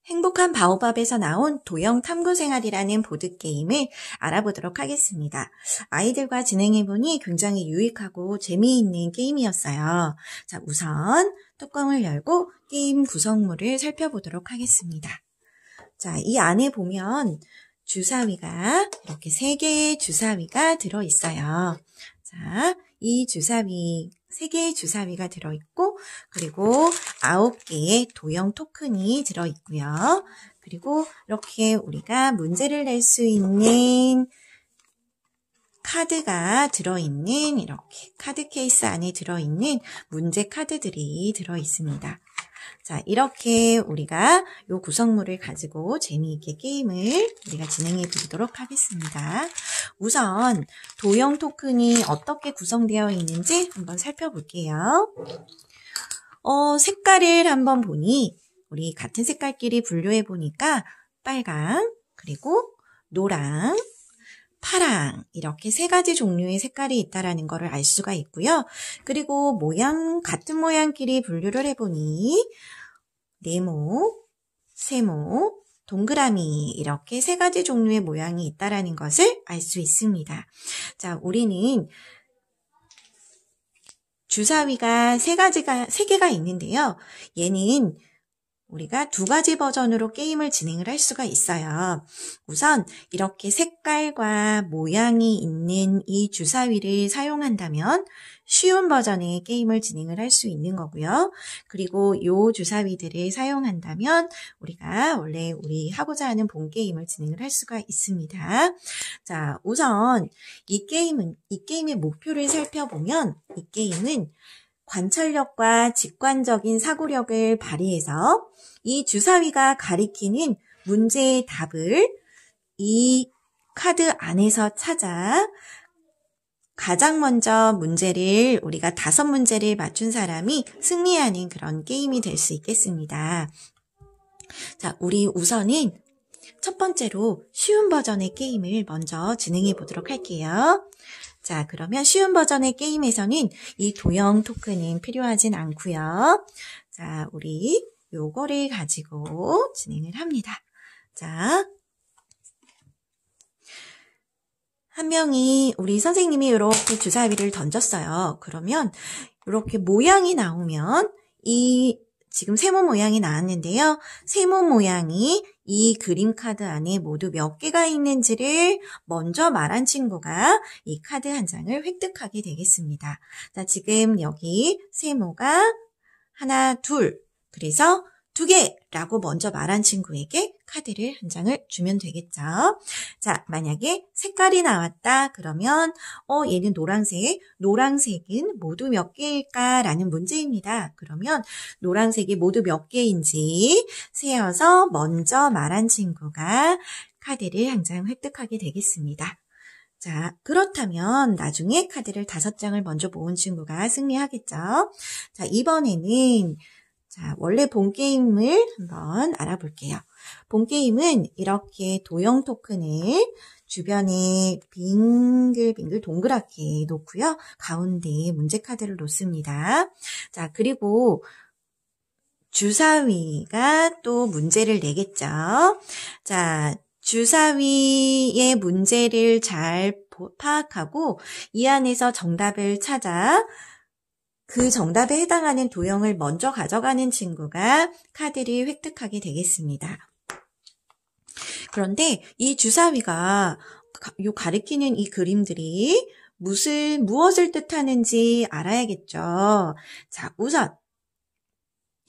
행복한 바오밥에서 나온 도형 탐구생활이라는 보드게임을 알아보도록 하겠습니다. 아이들과 진행해보니 굉장히 유익하고 재미있는 게임이었어요. 자, 우선 뚜껑을 열고 게임 구성물을 살펴보도록 하겠습니다. 자, 이 안에 보면 주사위가 이렇게 3개의 주사위가 들어있어요. 자, 이 주사위 3개의 주사위가 들어있고 그리고 9개의 도형 토큰이 들어있고요. 그리고 이렇게 우리가 문제를 낼 수 있는 카드가 들어있는 이렇게 카드 케이스 안에 들어있는 문제 카드들이 들어있습니다. 자, 이렇게 우리가 이 구성물을 가지고 재미있게 게임을 우리가 진행해 보도록 하겠습니다. 우선 도형 토큰이 어떻게 구성되어 있는지 한번 살펴볼게요. 색깔을 한번 보니 우리 같은 색깔끼리 분류해 보니까 빨강, 그리고 노랑, 파랑 이렇게 3가지 종류의 색깔이 있다라는 것을 알 수가 있고요. 그리고 같은 모양끼리 분류를 해보니 네모, 세모, 동그라미 이렇게 3가지 종류의 모양이 있다라는 것을 알 수 있습니다. 자, 우리는 주사위가 3개가 있는데요. 얘는 우리가 2가지 버전으로 게임을 진행을 할 수가 있어요. 우선 이렇게 색깔과 모양이 있는 이 주사위를 사용한다면 쉬운 버전의 게임을 진행을 할 수 있는 거고요. 그리고 이 주사위들을 사용한다면 우리가 원래 우리 하고자 하는 본 게임을 진행을 할 수가 있습니다. 자, 우선 이 게임의 목표를 살펴보면 이 게임은 관찰력과 직관적인 사고력을 발휘해서 이 주사위가 가리키는 문제의 답을 이 카드 안에서 찾아 가장 먼저 우리가 5문제를 맞춘 사람이 승리하는 그런 게임이 될 수 있겠습니다. 자, 우리 우선은 첫 번째로 쉬운 버전의 게임을 먼저 진행해 보도록 할게요. 자, 그러면 쉬운 버전의 게임에서는 이 도형 토큰은 필요하진 않고요. 자, 우리 요거를 가지고 진행을 합니다. 자, 한 명이 우리 선생님이 이렇게 주사위를 던졌어요. 그러면 이렇게 모양이 나오면 지금 세모 모양이 나왔는데요. 세모 모양이 이 그림 카드 안에 모두 몇 개가 있는지를 먼저 말한 친구가 이 카드 한 장을 획득하게 되겠습니다. 자, 지금 여기 세모가 하나, 둘, 그래서 2개라고 먼저 말한 친구에게 카드를 한 장을 주면 되겠죠. 자, 만약에 색깔이 나왔다 그러면 얘는 노란색은 모두 몇 개일까? 라는 문제입니다. 그러면 노란색이 모두 몇 개인지 세어서 먼저 말한 친구가 카드를 한 장 획득하게 되겠습니다. 자, 그렇다면 나중에 카드를 5장을 먼저 모은 친구가 승리하겠죠. 자, 이번에는 원래 본 게임을 한번 알아볼게요. 본 게임은 이렇게 도형 토큰을 주변에 빙글빙글 동그랗게 놓고요. 가운데에 문제 카드를 놓습니다. 자, 그리고 주사위가 또 문제를 내겠죠. 자, 주사위의 문제를 잘 파악하고 이 안에서 정답을 찾아 그 정답에 해당하는 도형을 먼저 가져가는 친구가 카드를 획득하게 되겠습니다. 그런데 이 주사위가 가리키는 이 그림들이 무엇을 뜻하는지 알아야겠죠. 자, 우선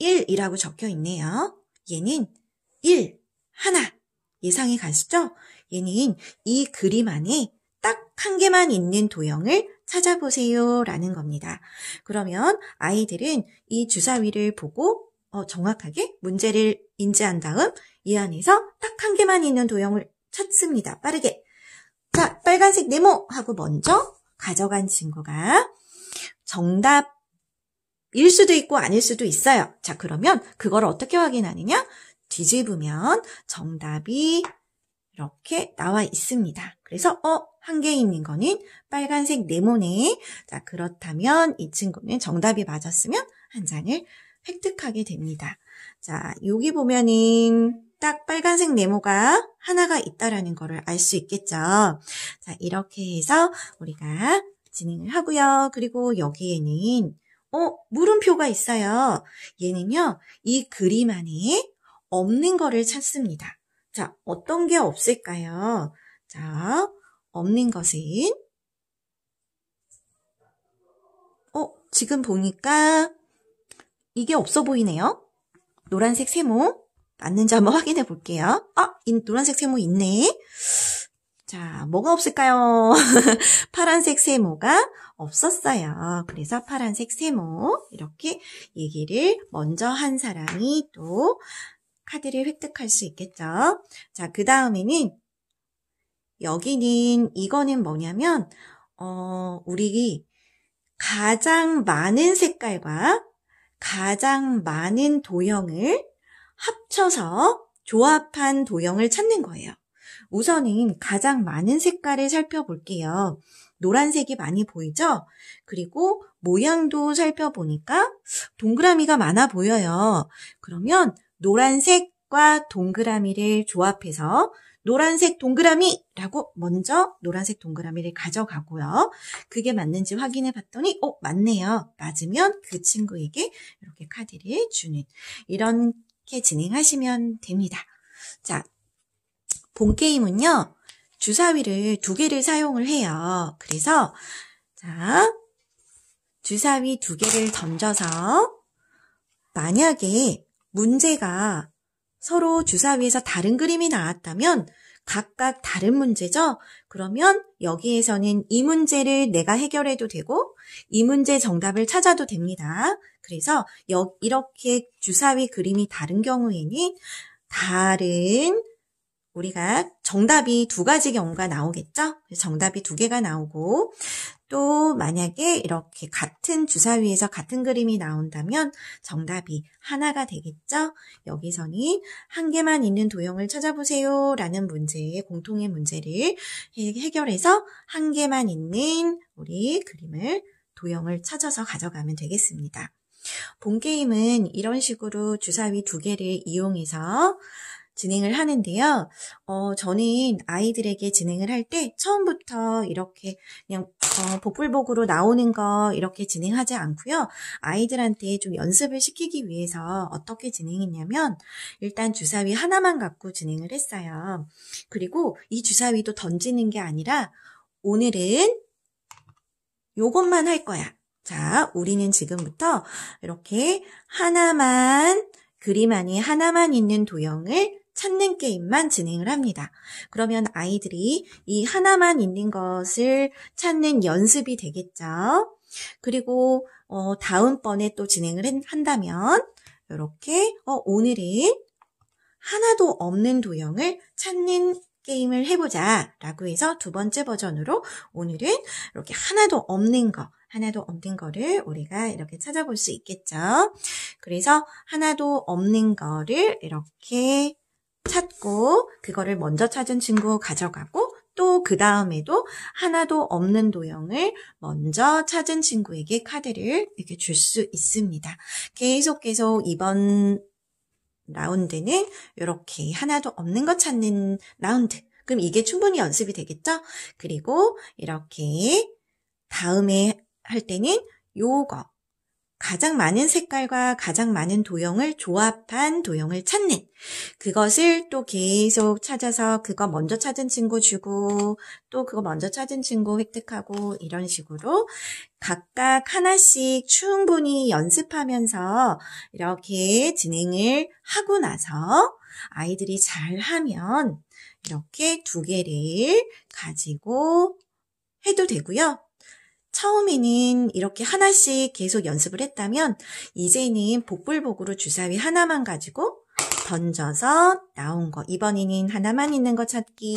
1이라고 적혀 있네요. 얘는 1, 하나 예상이 가시죠? 얘는 이 그림 안에 딱 한 개만 있는 도형을 찾아보세요 라는 겁니다. 그러면 아이들은 이 주사위를 보고 정확하게 문제를 인지한 다음 이 안에서 딱 한 개만 있는 도형을 찾습니다. 빠르게. 자, 빨간색 네모 하고 먼저 가져간 친구가 정답일 수도 있고 아닐 수도 있어요. 자, 그러면 그걸 어떻게 확인하느냐? 뒤집으면 정답이 이렇게 나와 있습니다. 그래서 한 개 있는 거는 빨간색 네모네. 자, 그렇다면 이 친구는 정답이 맞았으면 한 장을 획득하게 됩니다. 자, 여기 보면은 딱 빨간색 네모가 하나가 있다라는 거를 알 수 있겠죠. 자, 이렇게 해서 우리가 진행을 하고요. 그리고 여기에는 물음표가 있어요. 얘는요, 이 그림 안에 없는 거를 찾습니다. 자, 어떤 게 없을까요? 자, 없는 것은 지금 보니까 이게 없어 보이네요. 노란색 세모 맞는지 한번 확인해 볼게요. 이 노란색 세모 있네. 자, 뭐가 없을까요? 파란색 세모가 없었어요. 그래서 파란색 세모 이렇게 얘기를 먼저 한 사람이 또 카드를 획득할 수 있겠죠. 자, 그 다음에는 여기는 이거는 뭐냐면 우리 가장 많은 색깔과 가장 많은 도형을 합쳐서 조합한 도형을 찾는 거예요. 우선은 가장 많은 색깔을 살펴볼게요. 노란색이 많이 보이죠? 그리고 모양도 살펴보니까 동그라미가 많아 보여요. 그러면 노란색과 동그라미를 조합해서 노란색 동그라미라고 먼저 노란색 동그라미를 가져가고요. 그게 맞는지 확인해 봤더니 맞네요. 맞으면 그 친구에게 이렇게 카드를 주는 이렇게 진행하시면 됩니다. 자, 본 게임은요. 주사위를 2개를 사용을 해요. 그래서 자, 주사위 2개를 던져서 만약에 문제가 서로 주사위에서 다른 그림이 나왔다면 각각 다른 문제죠? 그러면 여기에서는 이 문제를 내가 해결해도 되고 이 문제 정답을 찾아도 됩니다. 그래서 이렇게 주사위 그림이 다른 경우에는 다른 우리가 정답이 2가지 경우가 나오겠죠? 정답이 2개가 나오고 또 만약에 이렇게 같은 주사위에서 같은 그림이 나온다면 정답이 하나가 되겠죠? 여기서는 한 개만 있는 도형을 찾아보세요 라는 문제의 공통의 문제를 해결해서 한 개만 있는 우리 그림을 도형을 찾아서 가져가면 되겠습니다. 본 게임은 이런 식으로 주사위 2개를 이용해서 진행을 하는데요. 저는 아이들에게 진행을 할 때 처음부터 이렇게 그냥 복불복으로 나오는 거 이렇게 진행하지 않고요. 아이들한테 좀 연습을 시키기 위해서 어떻게 진행했냐면 일단 주사위 하나만 갖고 진행을 했어요. 그리고 이 주사위도 던지는 게 아니라 오늘은 요것만 할 거야. 자, 우리는 지금부터 이렇게 하나만 그림 안에 하나만 있는 도형을 찾는 게임만 진행을 합니다. 그러면 아이들이 이 하나만 있는 것을 찾는 연습이 되겠죠. 그리고 다음번에 또 진행을 한다면 이렇게 오늘은 하나도 없는 도형을 찾는 게임을 해보자 라고 해서 2번째 버전으로 오늘은 이렇게 하나도 없는 거를 우리가 이렇게 찾아볼 수 있겠죠. 그래서 하나도 없는 거를 이렇게 찾고 그거를 먼저 찾은 친구 가져가고 또 그 다음에도 하나도 없는 도형을 먼저 찾은 친구에게 카드를 이렇게 줄 수 있습니다. 계속 이번 라운드는 이렇게 하나도 없는 거 찾는 라운드. 그럼 이게 충분히 연습이 되겠죠? 그리고 이렇게 다음에 할 때는 요거 가장 많은 색깔과 가장 많은 도형을 조합한 도형을 찾는 그것을 또 계속 찾아서 그거 먼저 찾은 친구 주고 또 그거 먼저 찾은 친구 획득하고 이런 식으로 각각 하나씩 충분히 연습하면서 이렇게 진행을 하고 나서 아이들이 잘하면 이렇게 2개를 가지고 해도 되고요. 처음에는 이렇게 하나씩 계속 연습을 했다면 이제는 복불복으로 주사위 하나만 가지고 던져서 나온 거. 이번에는 하나만 있는 거 찾기.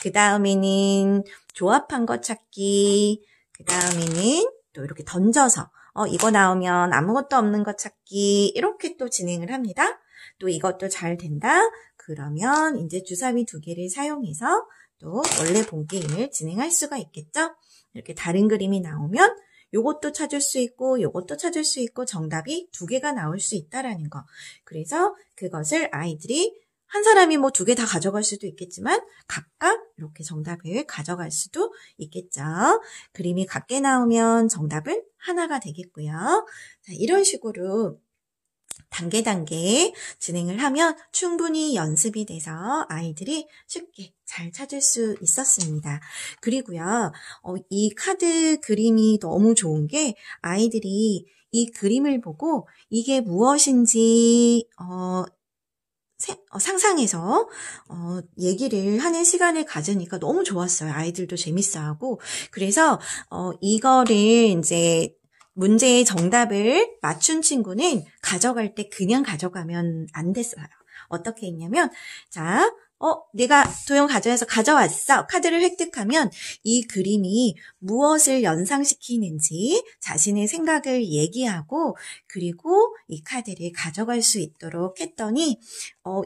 그 다음에는 조합한 거 찾기. 그 다음에는 또 이렇게 던져서 이거 나오면 아무것도 없는 거 찾기. 이렇게 또 진행을 합니다. 또 이것도 잘 된다. 그러면 이제 주사위 2개를 사용해서 또 원래 본 게임을 진행할 수가 있겠죠. 이렇게 다른 그림이 나오면 요것도 찾을 수 있고 요것도 찾을 수 있고 정답이 2개가 나올 수 있다라는 거. 그래서 그것을 아이들이 한 사람이 뭐 2개 다 가져갈 수도 있겠지만 각각 이렇게 정답을 가져갈 수도 있겠죠. 그림이 같게 나오면 정답은 하나가 되겠고요. 자, 이런 식으로 단계 진행을 하면 충분히 연습이 돼서 아이들이 쉽게 잘 찾을 수 있었습니다. 그리고요, 이 카드 그림이 너무 좋은 게 아이들이 이 그림을 보고 이게 무엇인지 상상해서 얘기를 하는 시간을 가지니까 너무 좋았어요. 아이들도 재밌어하고. 그래서 이거를 이제 문제의 정답을 맞춘 친구는 가져갈 때 그냥 가져가면 안 됐어요. 어떻게 했냐면, 자, 내가 도형 가져와서 가져왔어. 카드를 획득하면 이 그림이 무엇을 연상시키는지 자신의 생각을 얘기하고 그리고 이 카드를 가져갈 수 있도록 했더니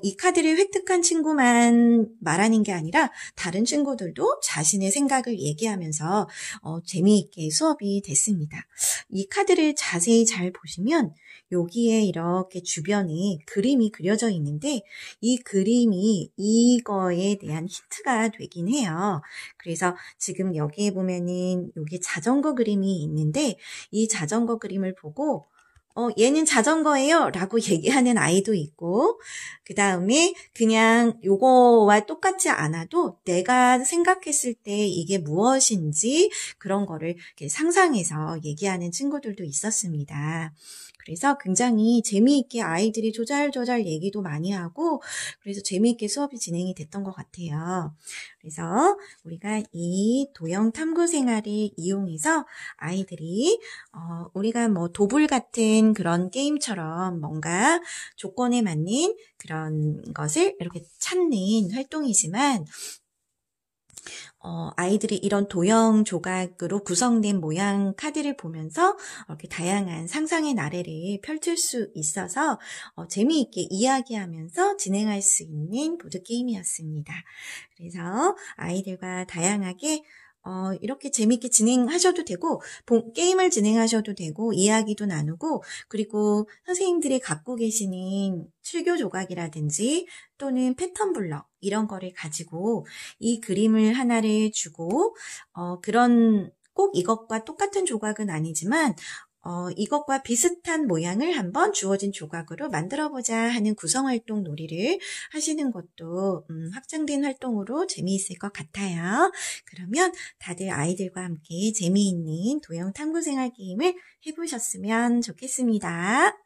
이 카드를 획득한 친구만 말하는 게 아니라 다른 친구들도 자신의 생각을 얘기하면서 재미있게 수업이 됐습니다. 이 카드를 자세히 잘 보시면 여기에 이렇게 주변에 그림이 그려져 있는데 이 그림이 이거에 대한 힌트가 되긴 해요. 그래서 지금 여기에 보면은 여기 자전거 그림이 있는데 이 자전거 그림을 보고 얘는 자전거예요 라고 얘기하는 아이도 있고 그 다음에 그냥 요거와 똑같지 않아도 내가 생각했을 때 이게 무엇인지 그런 거를 이렇게 상상해서 얘기하는 친구들도 있었습니다. 그래서 굉장히 재미있게 아이들이 조잘조잘 얘기도 많이 하고 그래서 재미있게 수업이 진행이 됐던 것 같아요. 그래서 우리가 이 도형 탐구 생활을 이용해서 아이들이 우리가 뭐 도불 같은 그런 게임처럼 뭔가 조건에 맞는 그런 것을 이렇게 찾는 활동이지만 아이들이 이런 도형 조각으로 구성된 모양 카드를 보면서 이렇게 다양한 상상의 나래를 펼칠 수 있어서 재미있게 이야기하면서 진행할 수 있는 보드게임이었습니다. 그래서 아이들과 다양하게 이렇게 재미있게 진행하셔도 되고 게임을 진행하셔도 되고 이야기도 나누고 그리고 선생님들이 갖고 계시는 출교 조각이라든지 또는 패턴 블럭 이런 거를 가지고 이 그림을 하나를 주고 그런 꼭 이것과 똑같은 조각은 아니지만 이것과 비슷한 모양을 한번 주어진 조각으로 만들어보자 하는 구성활동 놀이를 하시는 것도 확장된 활동으로 재미있을 것 같아요. 그러면 다들 아이들과 함께 재미있는 도형 탐구생활 게임을 해보셨으면 좋겠습니다.